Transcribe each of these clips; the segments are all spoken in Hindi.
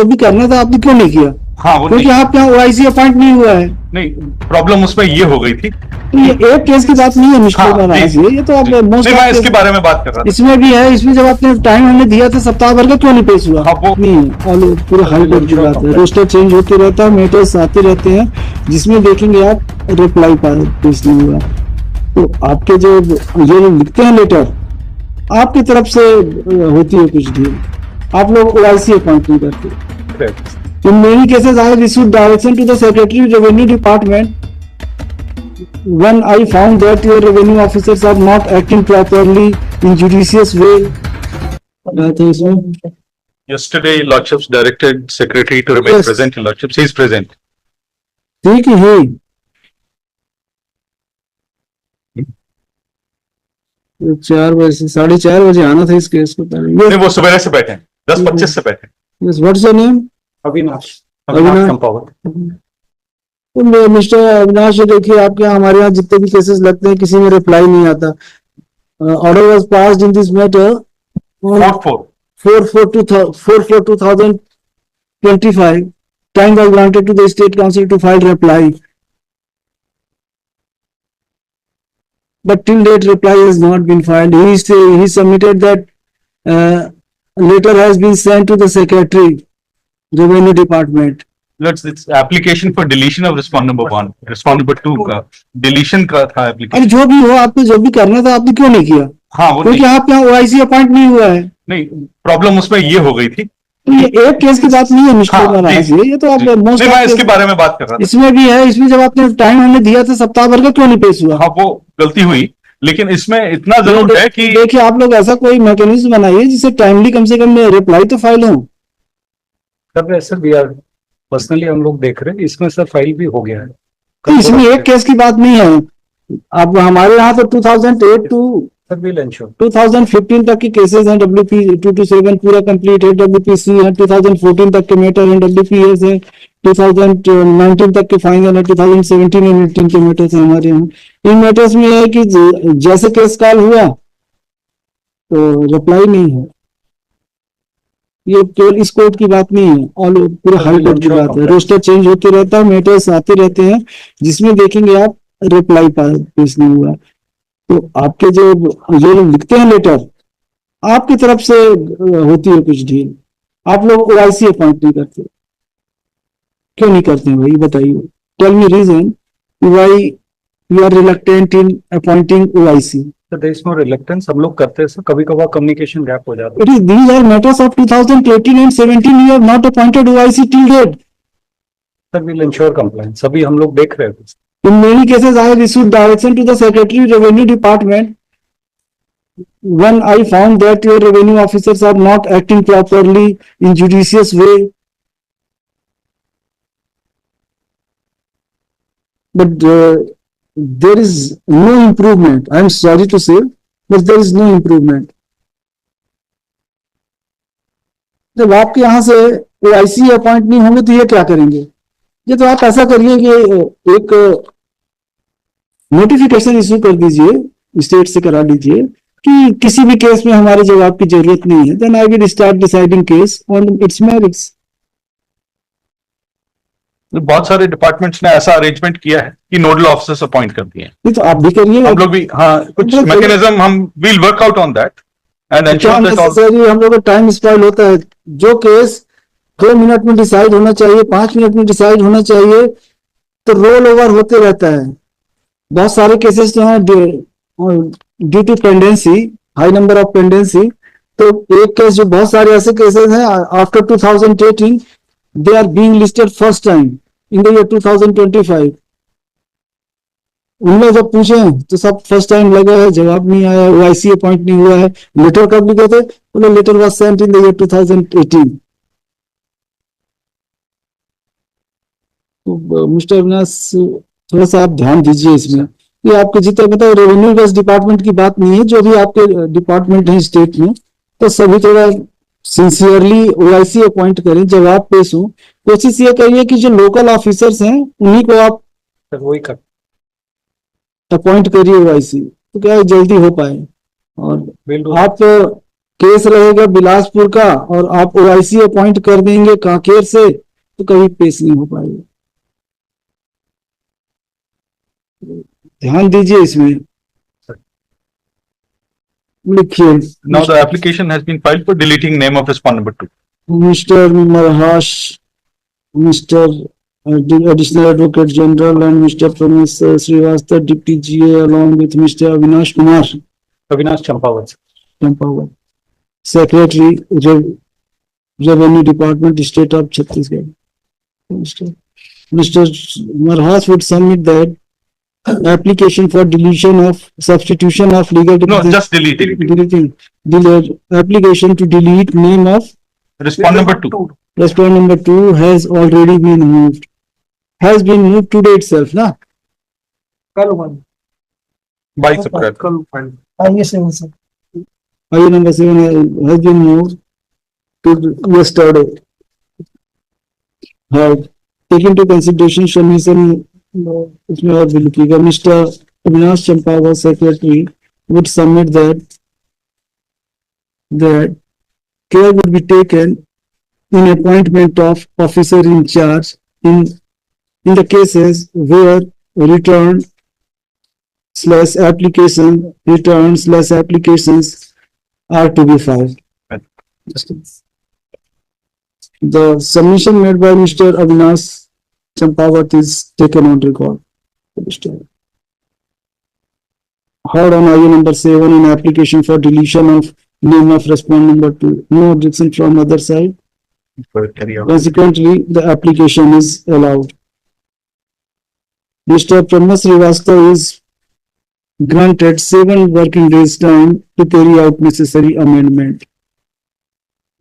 जब भी करना था आपने क्यों नहीं किया? हाँ वो क्योंकि आपके यहाँ ओआईसी अपॉइंट नहीं हुआ है। नहीं, प्रॉब्लम उसमें ये हो गई थी। ये एक केस की बात नहीं है मिस्टर हाँ, महाराज, ये तो आप मोस्ट मैं इसके बारे में बात कर रहा था। इसमें भी है, इसमें जब आपने टाइम हमने दिया था सप्ताह भर का, क्यों नहीं पेश हुआ? हाँ, वो नहीं, ऑल पूरे हाई कोर्ट की बात है। रोस्टर चेंज होते रहता है, मैटर्स आते रहते हैं, जिसमें देखेंगे आप रिप्लाई पेश नहीं हुआ। तो आपके जो ये लिखते हैं लेटर, आपकी तरफ से होती है कुछ डील, आप लोग ओआईसी अपॉइंट नहीं करते। In many cases, I have issued direction to the Secretary Revenue Department when I found that your revenue officers are not acting properly in judicious way. Yesterday, Lordships directed Secretary to remain present in Lordships. He is present. ठीक है, 4 बजे से 4:30 बजे आना था इस केस को। नहीं, वो सवेरे से बैठे हैं, 10:25 से बैठे हैं। Yes, what's your name? Avinash कंपावर। तो मिस्टर अविनाश, देखिए आपके यहाँ हमारे यहाँ जितने भी केसेस लगते हैं किसी में रिप्लाई नहीं आता। Order was passed in this matter 4/4/2025. Time was granted to the State Council to file reply, but till date reply has not been filed. He submitted that letter has been sent to the Secretary Revenue Department. It's application for deletion of respond number 1, respond number 2 का deletion का था application। अरे जो भी हो, आपको जो भी करना था आपने क्यों नहीं किया? हाँ वो क्योंकि आपके यहाँ ओआईसी अपॉइंट नहीं हुआ है। नहीं, प्रॉब्लम उसमें ये हो गई थी। तो ये एक केस की बात नहीं है मिस्टर महाराज, ये तो आप मोस्ट मैं इसके बारे में बात कर रहा था। इसमें भी है, इसमें जब आपने टाइम हमने दिया था सप्ताह भर का, क्यों नहीं पेश हुआ? हाँ वो गलती हुई, लेकिन इसमें इतना जरूर है कि देखिए आप लोग ऐसा कोई मैकेनिज्म बनाइए जिससे टाइमली कम से कम रिप्लाई तो फाइल हो। सर वी आर पर्सनली हम लोग देख रहे हैं, इसमें सर फाइल भी हो गया है। तो इसमें एक केस की बात नहीं है। अब हमारे यहाँ तो 2008 टू 2015 तक के केसेस हैं, WP 227 पूरा कंप्लीट है, WPC है, 2014 तक के मैटर हैं, WPS है, 2019 तक के फाइनल है, 2017 और 18 के मैटर्स हैं हमारे यहाँ। इन मैटर्स में है कि जैसे केस कॉल हुआ तो रिप्लाई नहीं है। ये केवल इस कोर्ट की बात नहीं है, ऑल पूरे हाई कोर्ट की बात है। रोस्टर चेंज होते रहता है, मैटर्स आते रहते हैं, जिसमें देखेंगे आप रिप्लाई पेश नहीं हुआ। तो आपके जो ये लोग लिखते हैं लेटर, आपकी तरफ से होती है कुछ डील, आप लोग ओआईसी अपॉइंट नहीं करते। क्यों नहीं करते हैं भाई, बताइए। Tell me reason why you are reluctant in appointing OIC. There is no reluctance, हम लोग करते हैं सर, कभी कभार कम्युनिकेशन गैप हो जाता है। It is these are matters of 2018 and 17, you have not appointed OIC till date. Sir will ensure compliance, अभी हम लोग देख रहे हैं। In many cases, I have issued direction to the Secretary Revenue Department when I found that your revenue officers are not acting properly in judicious way. But there is no improvement. I am sorry to say, but there is no improvement. जब आपके यहाँ से OIC अपॉइंट नहीं होंगे तो ये क्या करेंगे? ये तो आप ऐसा करिए कि एक नोटिफिकेशन इश्यू कर दीजिए, स्टेट से करा लीजिए कि किसी भी केस में हमारे जवाब की जरूरत नहीं है, then I will start deciding case on its merits. बहुत सारे डिपार्टमेंट्स ने ऐसा अरेंजमेंट किया है कि नोडल ऑफिसर्स अपॉइंट कर दिए हैं। तो आप भी करिए, हम लोग भी, हाँ कुछ मैकेनिज्म हम will work out on that and ensure that हम लोग का टाइम स्पॉइल होता है। जो केस 2 मिनट में डिसाइड होना चाहिए, 5 मिनट में डिसाइड होना चाहिए, तो रोल ओवर होते रहता है। बहुत सारे केसेस जो हैं due to pendency, high number of pendency, तो एक केस जो बहुत सारे ऐसे केसेस हैं after 2018 they are being listed first time in the year 2025। उनमें जब पूछे तो सब फर्स्ट टाइम लगा है, जवाब नहीं आया, ओआईसी अपॉइंट नहीं हुआ है। लेटर कब लिखे थे? बोले letter was sent in the year 2018। तो मिस्टर अविनाश थोड़ा सा आप ध्यान दीजिए इसमें। ये आपके जितने मतलब रेवेन्यू बेस्ड डिपार्टमेंट की बात नहीं है, जो भी आपके डिपार्टमेंट है स्टेट में, तो सभी थोड़ा सिंसियरली ओआईसी अपॉइंट करें, जवाब पेश हो। कोशिश ये करिए कि जो लोकल ऑफिसर्स हैं उन्हीं को आप वही कर अपॉइंट करिए ओआईसी, तो क्या जल्दी हो पाए। और आप केस रहेगा बिलासपुर का और आप ओआईसी अपॉइंट कर देंगे कांकेर से तो कभी पेश नहीं हो पाएगा। ध्यान दीजिए इसमें। लिखिए Now the application has been filed for deleting name of respondent number 2. Mister Marhas, mister additional advocate general and mister Pramesh Srivastava deputy GA along with mister Avinash Kumar Avinash Champawat. Champawat, secretary revenue department state of Chhattisgarh. Mr. Marhas would submit that application for deletion of substitution of legal No, represent- just deleting. delete application to delete name of Respondent number 2. respondent number 2 has already been moved. Has been moved today itself, na? By Supreme. Item number 7 has been moved to yesterday. Have taken into consideration submission इसमें और भी लिखिएगा mister Avinash Champawat secretary would submit that care would be taken in appointment of officer in charge in the cases where return/applications are to be filed. The submission made by Mr. Avinash Champawat is taken on record. Heard on item number 7 in application for deletion of name of respondent number 2. No objection from other side. Carry out. Consequently, the application is allowed. Mr. Pramas Srivastava is granted 7 working days time to carry out necessary amendment.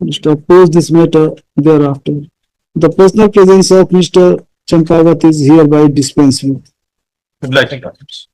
Mr. Oppose this matter thereafter. The personal presence of Mr. Champawat is hereby dispensed with. Obliging documents.